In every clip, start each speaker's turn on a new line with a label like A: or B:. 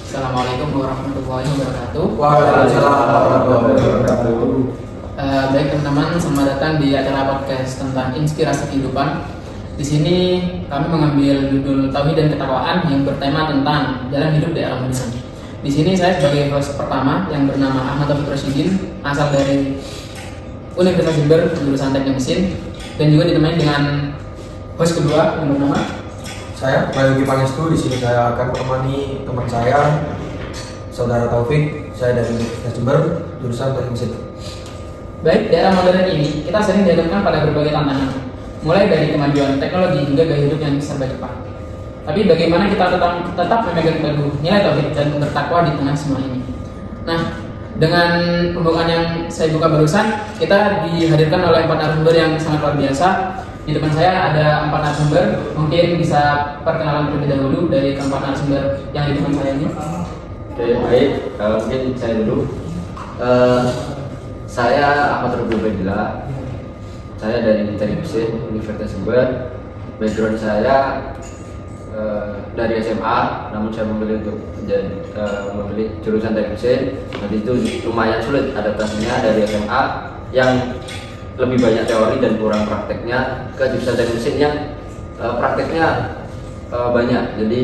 A: Assalamualaikum warahmatullahi wabarakatuh.
B: Waalaikumsalam warahmatullahi wabarakatuh.
A: Baik teman-teman, selamat datang di acara podcast tentang inspirasi kehidupan. Di sini kami mengambil judul Tauhid dan Ketakwaan yang bertema tentang jalan hidup di era modern. Di sini saya sebagai host pertama yang bernama Ahmad Taufik Rasyidin, asal dari Universitas Jember jurusan Teknik Mesin, dan juga ditemani dengan host kedua yang bernama
B: Saya Bayogi Pangestu. Di sini saya akan menemani teman saya, Saudara Taufik. Saya dari Universitas Jember jurusan Teknik Mesin.
A: Baik, di era modern ini kita sering dihadapkan pada berbagai tantangan, mulai dari kemajuan teknologi hingga gaya hidup yang serba cepat. Tapi bagaimana kita tetap memegang teguh nilai tauhid dan bertakwa di tengah semua ini? Nah, dengan pembukaan yang saya buka barusan, kita dihadirkan oleh 4 narasumber yang sangat luar biasa. Di depan saya ada 4 narasumber. Mungkin bisa perkenalan terlebih dahulu dari keempat narasumber yang di depan saya ini.
C: Oke, baik. Mungkin saya dulu. Saya Ahmad Rubul Bedila. Saya dari Teknik Mesin Universitas Jember. Background saya dari SMA, namun saya memilih untuk memilih jurusan Teknik Mesin. Nanti itu lumayan sulit adaptasinya dari SMA yang lebih banyak teori dan kurang prakteknya ke jurusan Teknik Mesin yang prakteknya banyak. Jadi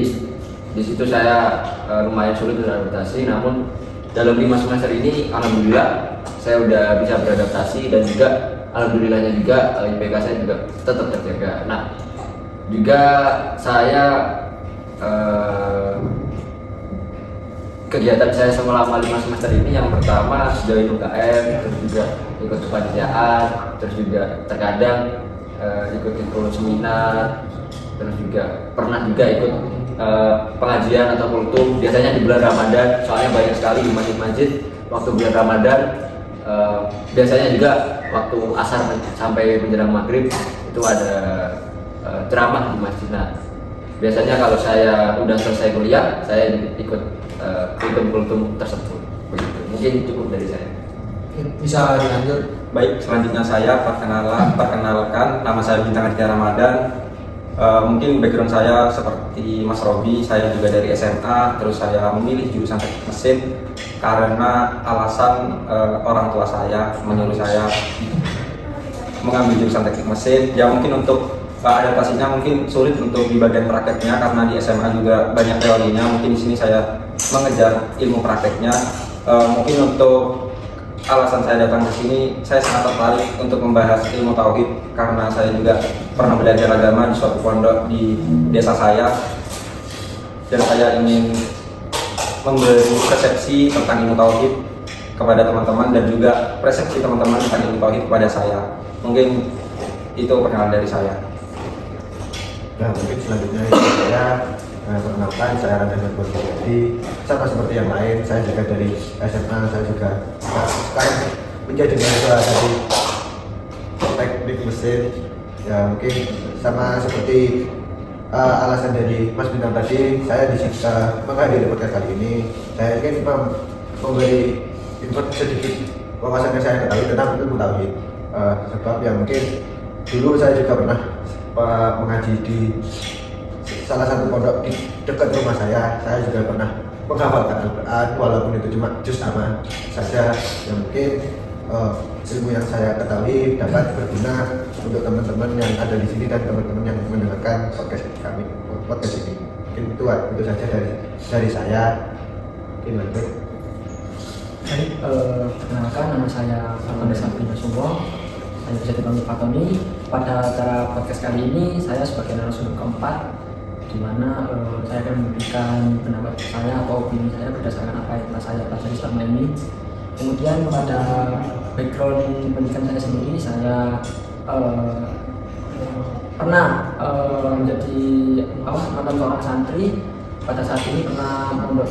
C: di situ saya lumayan sulit beradaptasi, namun dalam 5 semester ini alhamdulillah saya udah bisa beradaptasi dan juga alhamdulillahnya juga IPK saya juga tetap terjaga. Nah, juga saya kegiatan saya selama 5 semester ini yang pertama join UKM, terus juga ikut kepanitiaan, terus juga terkadang ikut seminar, terus juga pernah juga ikut pengajian atau kultum, biasanya di bulan Ramadan, soalnya banyak sekali di masjid-masjid waktu bulan Ramadan. Biasanya juga waktu asar sampai menjelang maghrib itu ada ceramah di masjid. Nah, biasanya kalau saya udah selesai kuliah, saya ikut kultum tersebut. Begitu. Mungkin cukup dari saya.
B: Bisa dilanjut.
D: Baik, selanjutnya saya perkenalkan, nama saya Bintang Aditya Ramadan. Mungkin background saya seperti Mas Robi, saya juga dari SMA, terus saya memilih jurusan Teknik Mesin karena alasan orang tua saya menyuruh saya mengambil jurusan Teknik Mesin. Ya mungkin untuk adaptasinya mungkin sulit untuk di bagian prakteknya karena di SMA juga banyak teorinya. Mungkin di sini saya mengejar ilmu prakteknya. Mungkin untuk alasan saya datang ke sini, saya sangat tertarik untuk membahas ilmu tauhid karena saya juga pernah belajar agama di suatu pondok di desa saya, dan saya ingin memberi persepsi tentang ilmu tauhid kepada teman-teman dan juga persepsi teman-teman tentang ilmu tauhid kepada saya. Mungkin itu perkenalan dari saya.
E: Nah, mungkin selanjutnya saya perkenalkan, saya Raden Berkati. Sama seperti yang lain, saya juga dari SMA, saya juga sekarang menjadi mahasiswa dari Teknik Mesin. Ya mungkin sama seperti alasan dari Mas Bintang tadi, saya menghadiri podcast kali ini. Saya ingin memberi info sedikit wawasan yang saya ketahui tentang ilmu tauhid. Sebab ya mungkin dulu saya juga pernah mengaji di salah satu pondok di dekat rumah saya juga pernah menghafalkan Al-Quran, walaupun itu cuma juz amma saja. Yang mungkin ilmu yang saya ketahui dapat berguna untuk teman-teman yang ada di sini dan teman-teman yang mendengarkan podcast ini. Mungkin itu saja dari saya. Baik,
A: perkenalkan, nama saya Fatoni Sabrina Sumo. Saya bisa dipanggil Fatoni. Pada acara podcast kali ini saya sebagai narasumber keempat, di mana saya akan memberikan pendapat saya atau opini saya berdasarkan apa yang telah saya pelajari selama ini. Kemudian pada background pendidikan saya sendiri, saya pernah menjadi mantan seorang santri. Pada saat ini pernah mondok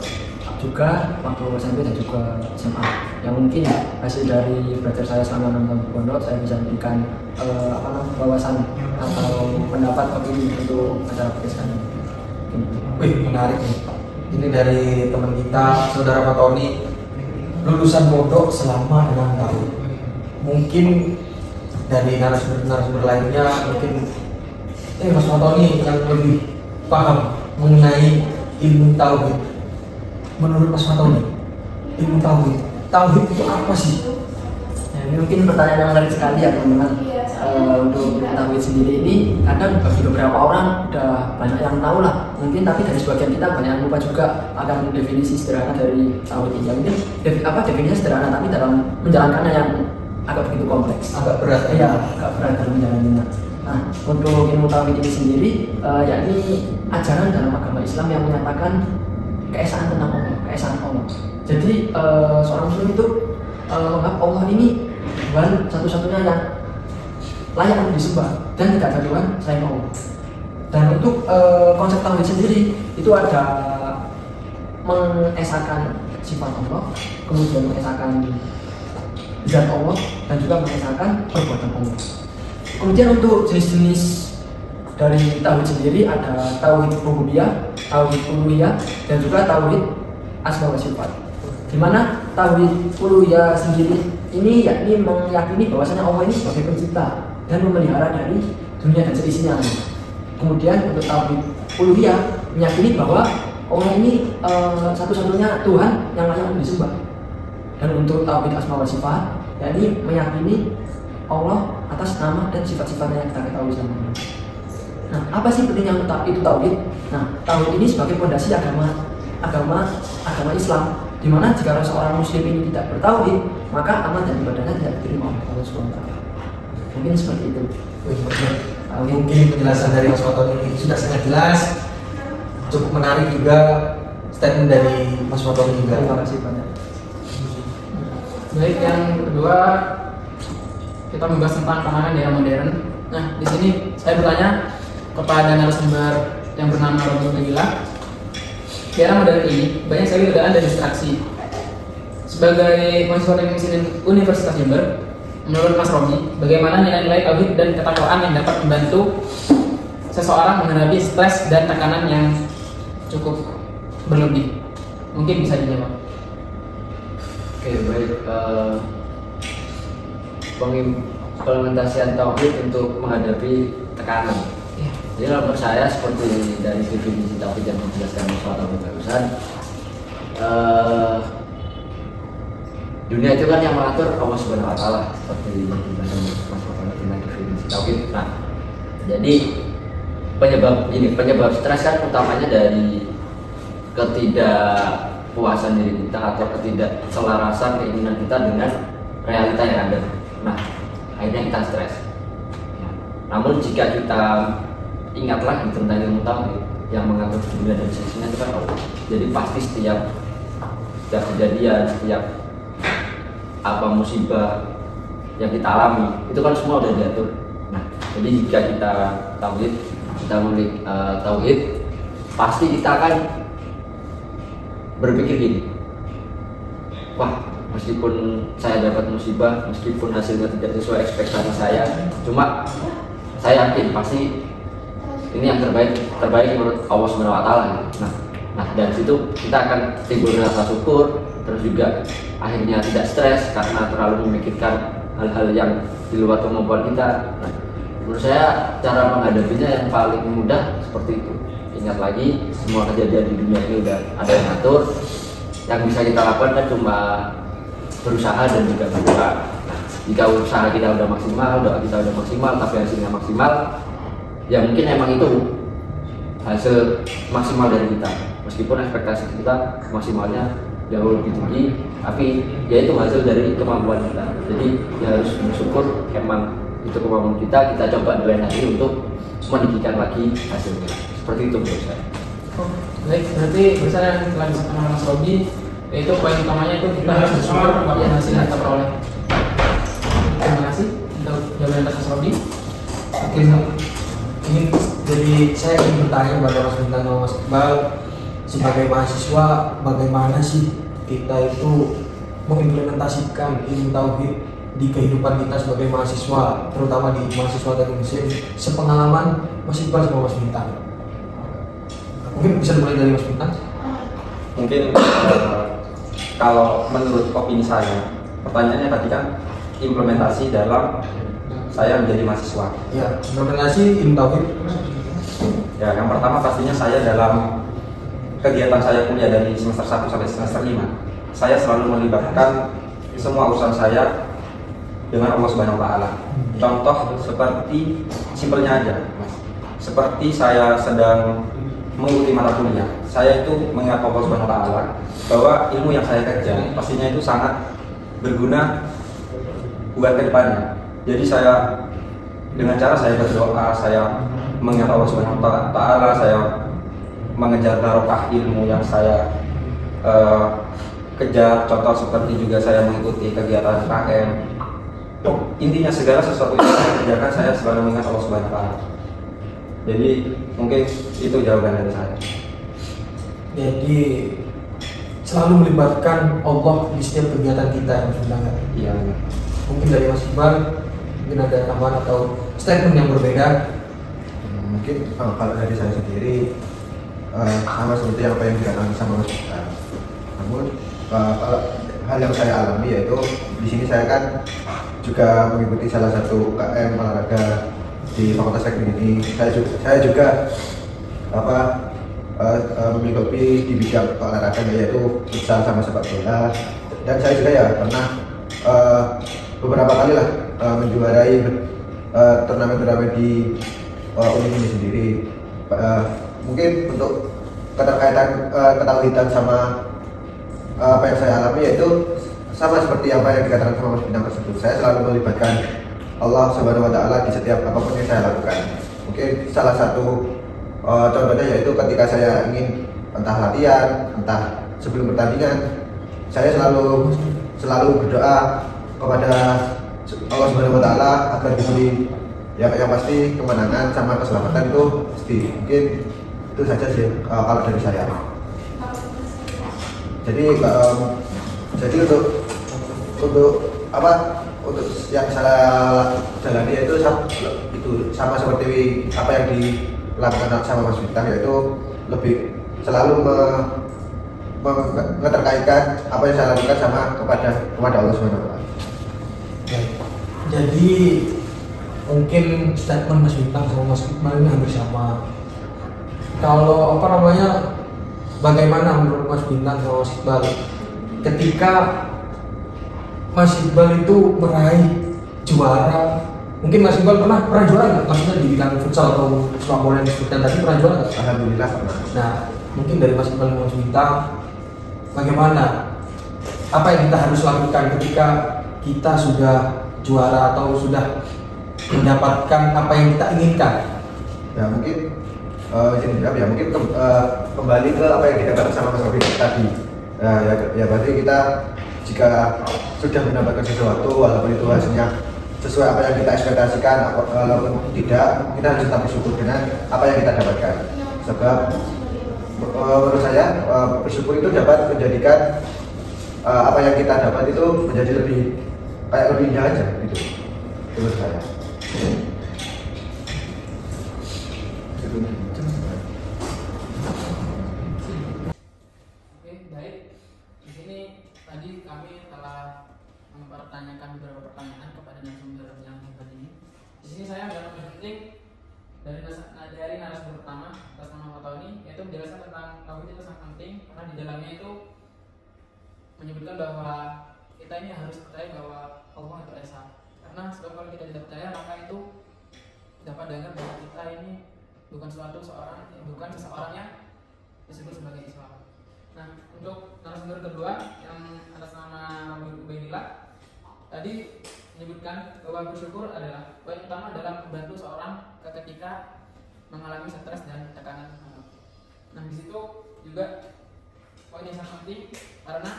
A: juga waktu SMP dan juga SMA. Yang mungkin hasil dari belajar saya selama 6 tahun di pondok, saya bisa memberikan wawasan atau pendapat opini untuk acara podcast kali ini.
B: Wih, menarik nih. Ini dari teman kita, Saudara Fatoni, lulusan pondok selama 6 tahun. Mungkin dari narasumber lainnya, mungkin Mas Fatoni yang lebih paham mengenai ilmu tauhid. menurut Mas Fatoni, ilmu tauhid itu apa sih?
F: Ya, ini mungkin pertanyaan yang menarik sekali ya teman-teman. Untuk tauhid sendiri ini kadang bagi beberapa orang udah banyak yang tahu lah mungkin, tapi dari sebagian kita banyak yang lupa juga akan definisi sederhana dari tauhid ini. Ya, mungkin definisinya sederhana, tapi dalam menjalankannya yang agak begitu kompleks,
B: Agak berat.
F: ya agak berat dalam menjalankannya. Nah, untuk ilmu tauhid ini sendiri yakni ajaran dalam agama Islam yang menyatakan keesaan tentang Allah, keesaan Allah. Jadi seorang muslim itu menganggap Allah ini Tuhan satu-satunya yang layak untuk disembah dan tidak ada Tuhan selain Allah. Dan untuk konsep tauhid sendiri itu ada mengesahkan sifat Allah, kemudian mengesahkan zat Allah, dan juga mengesahkan perbuatan Allah. Kemudian untuk jenis-jenis dari tauhid sendiri ada tauhid rububiyah, tauhid uluhiyah, dan juga tauhid asma wa sifat. Di mana tauhid uluhiyah sendiri ini yakni meyakini bahwasanya Allah ini sebagai pencipta dan memelihara dari dunia dan seisinya. Kemudian untuk tauhid uluhiyah meyakini bahwa Allah ini satu-satunya Tuhan yang layak untuk disembah. Dan untuk tauhid asma wa sifat yakni meyakini Allah atas nama dan sifat-sifatnya yang kita ketahui selama ini. Nah, apa sih pentingnya itu tauhid? Nah, tauhid ini sebagai fondasi agama Islam, di mana jika seorang muslim ini tidak bertauhid, maka amal dan ibadahnya tidak diterima oleh Allah SWT. Mungkin seperti itu.
B: Mungkin penjelasan dari Mas Fatoni sudah sangat jelas, cukup menarik juga statement dari Mas Fatoni juga.
F: Terima kasih banyak.
A: Baik, yang kedua kita membahas tentang pandangan di era modern. Nah, di sini saya bertanya kepada narasumber yang bernama Robi Nabila. Di era modern ini banyak sekali godaan dan distraksi. Sebagai mahasiswa teknik mesin Universitas Jember, menurut Mas Robi, bagaimana nilai-nilai tauhid dan ketakwaan yang dapat membantu seseorang menghadapi stres dan tekanan yang cukup berlebih? Mungkin bisa dijawab.
C: Oke, baik. Pengimplementasian tauhid untuk menghadapi tekanan.
A: Ya.
C: Jadi kalau menurut saya seperti dari definisi tauhid yang dijelaskan Mas Fatoni barusan, dunia itu kan yang mengatur Allah Subhanahu Wa Taala, seperti yang dijelaskan Mas Fatoni tentang definisi tauhid. Nah, jadi penyebab stres kan utamanya dari ketidakpuasan diri kita atau ketidakselarasan keinginan kita dengan realita yang ada. Nah, akhirnya kita stres. Ya. Namun jika kita ingat lagi tentang ilmu tauhid yang mengatur dunia dan seisinya itu kan Allah. Jadi pasti setiap kejadian, setiap apa musibah yang kita alami itu kan semua udah diatur. Nah, jadi jika kita memiliki tauhid, pasti kita akan berpikir gini, wah, meskipun saya dapat musibah, meskipun hasilnya tidak sesuai ekspektasi saya, cuma saya yakin pasti ini yang terbaik menurut Allah Subhanahu Wa Taala. Nah, dari situ kita akan timbul rasa syukur, terus juga akhirnya tidak stres karena terlalu memikirkan hal-hal yang di luar kemampuan kita. Nah, menurut saya cara menghadapinya yang paling mudah seperti itu. Ingat lagi, semua kejadian di dunia ini udah ada yang ngatur. Yang bisa kita lakukan kan cuma berusaha dan juga berdoa. Nah, jika usaha kita udah maksimal, doa kita udah maksimal, tapi hasilnya maksimal, ya mungkin emang itu hasil maksimal dari kita. Meskipun ekspektasi kita maksimalnya jauh lebih tinggi, tapi ya itu hasil dari kemampuan kita. Jadi ya harus bersyukur emang itu kemampuan kita coba doain lagi untuk meninggikan lagi hasilnya. Seperti itu menurut saya.
A: Oh, baik, berarti berdasarkan yang telah disampaikan Mas Robi, yaitu poin utamanya itu kita harus bersyukur atas hasil yang kita peroleh. Terima kasih untuk jawaban atas Mas Robi.
B: Ini jadi saya ingin bertanya kepada Mas Bintang dan Mas Iqbal, sebagai mahasiswa bagaimana sih kita itu mengimplementasikan ilmu tauhid di kehidupan kita sebagai mahasiswa, terutama di mahasiswa teknik mesin, sepengalaman Mas Iqbal sama Mas Bintang. Mungkin bisa dimulai dari Mas Bintang.
D: Mungkin kalau menurut opini saya, pertanyaannya tadi kan implementasi dalam saya menjadi mahasiswa.
B: Ya, implementasi ilmu tauhid.
D: Ya, yang pertama pastinya saya dalam kegiatan saya kuliah dari semester 1 sampai semester 5, saya selalu melibatkan semua urusan saya dengan Allah Subhanahu wa taala. Contoh seperti simpelnya aja, Mas. Seperti saya sedang mengikuti mata kuliah, saya itu mengingat Allah Subhanahu wa taala bahwa ilmu yang saya kejar pastinya itu sangat berguna buat kedepannya. Jadi saya dengan cara saya berdoa, saya mengingat Allah Subhanahu wa taala, saya mengejar barokah ilmu yang saya kejar. Contoh seperti juga saya mengikuti kegiatan KM. Intinya segala sesuatu yang saya kerjakan saya selalu mengingat Allah Subhanahu wa taala. Jadi mungkin itu jawaban dari saya.
B: Jadi selalu melibatkan Allah di setiap kegiatan kita yang sudah.
D: Iya.
B: Mungkin dari Mas Iqbal mungkin ada tambahan atau statement yang berbeda.
E: Mungkin kalau dari saya sendiri sama seperti apa yang dialami sama Mas Iqbal. Namun kalau hal yang saya alami yaitu di sini saya kan juga mengikuti salah satu UKM olahraga di Fakultas Teknik ini. Saya juga memiliki hobi di bidang olahraga yaitu futsal sama sepak bola. Dan saya juga ya pernah beberapa kali lah menjuarai turnamen-turnamen di Unik ini sendiri. Mungkin untuk keterkaitan sama apa yang saya alami yaitu sama seperti apa yang dikatakan sama Mas Bintang tersebut. Saya selalu melibatkan Allah Subhanahu wa taala di setiap apapun yang saya lakukan. Mungkin salah satu contohnya yaitu ketika saya ingin entah latihan, entah sebelum pertandingan, saya selalu berdoa kepada Allah Subhanahu wa taala agar diberi yang pasti kemenangan sama keselamatan itu pasti. Mungkin itu saja sih kalau dari saya. Jadi untuk yang saya jalani itu sama seperti apa yang dilakukan sama Mas Bintang, yaitu lebih selalu mengeterkaitkan apa yang saya lakukan sama kepada Allah Subhanahu wa taala.
B: Jadi mungkin statement Mas Bintang sama Mas Iqbal ini hampir sama. Kalau bagaimana menurut Mas Bintang sama Mas Iqbal ketika Mas Iqbal itu meraih juara? Mungkin Mas Iqbal pernah juara nggak? Maksudnya di bidang futsal atau sepak bola yang disebutkan tadi pernah juara nggak?
E: Alhamdulillah pernah.
B: Nah, mungkin dari Mas Iqbal dan Mas Bintang, bagaimana apa yang kita harus lakukan ketika kita sudah juara atau sudah mendapatkan apa yang kita inginkan?
E: Ya mungkin mungkin kembali ke apa yang dikatakan sama Mas Robi tadi. Ya berarti kita jika sudah mendapatkan sesuatu walaupun itu hasilnya sesuai apa yang kita ekspektasikan walaupun tidak, kita harus tetap bersyukur dengan apa yang kita dapatkan. Sebab menurut saya bersyukur itu dapat menjadikan apa yang kita dapat itu menjadi lebih indah aja gitu. Menurut saya.
A: Tadi kami telah mempertanyakan beberapa pertanyaan kepada narasumber yang hebat ini. Di sini saya agak penting dari narasumber pertama atas nama Fatoni, yaitu menjelaskan tentang tauhid itu sangat penting karena di dalamnya itu menyebutkan bahwa kita ini harus percaya bahwa Allah itu esa. Karena sebab kalau kita tidak percaya maka itu dapat dengar bahwa kita ini bukan seseorang yang disebut sebagai Islam. Nah, untuk narasumber kedua yang atas nama Rabi Ubaidillah tadi menyebutkan bahwa bersyukur adalah poin utama dalam membantu seorang ketika mengalami stres dan tekanan. Nah, di situ juga poin yang sangat penting karena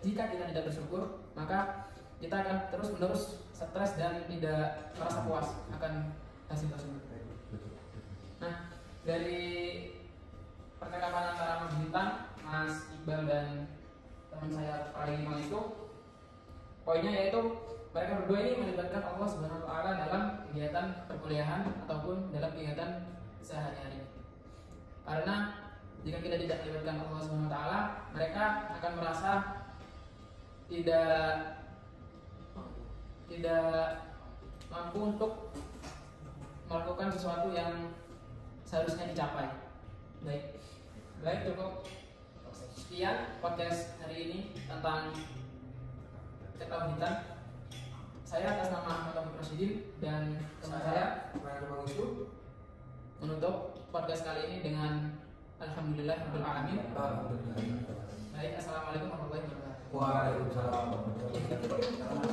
A: jika kita tidak bersyukur maka kita akan terus-menerus stres dan tidak merasa puas akan hasil tersebut. Nah, dari percakapan antara Mas Bintang, Mas Iqbal dan teman saya Praima itu poinnya yaitu mereka berdua ini melibatkan Allah Subhanahu wa taala dalam kegiatan perkuliahan ataupun dalam kegiatan sehari-hari. Karena jika kita tidak melibatkan Allah Subhanahu wa taala, mereka akan merasa tidak mampu untuk melakukan sesuatu yang seharusnya dicapai. Baik. Baik, cukup. Sekian podcast hari ini tentang ketauhidan. Saya atas nama Ahmad Taufik Rasyidin dan teman saya menutup podcast kali ini dengan Alhamdulillahirabbil alamin. Baik, assalamualaikum warahmatullahi wabarakatuh.
B: Waalaikumsalam warahmatullahi wabarakatuh.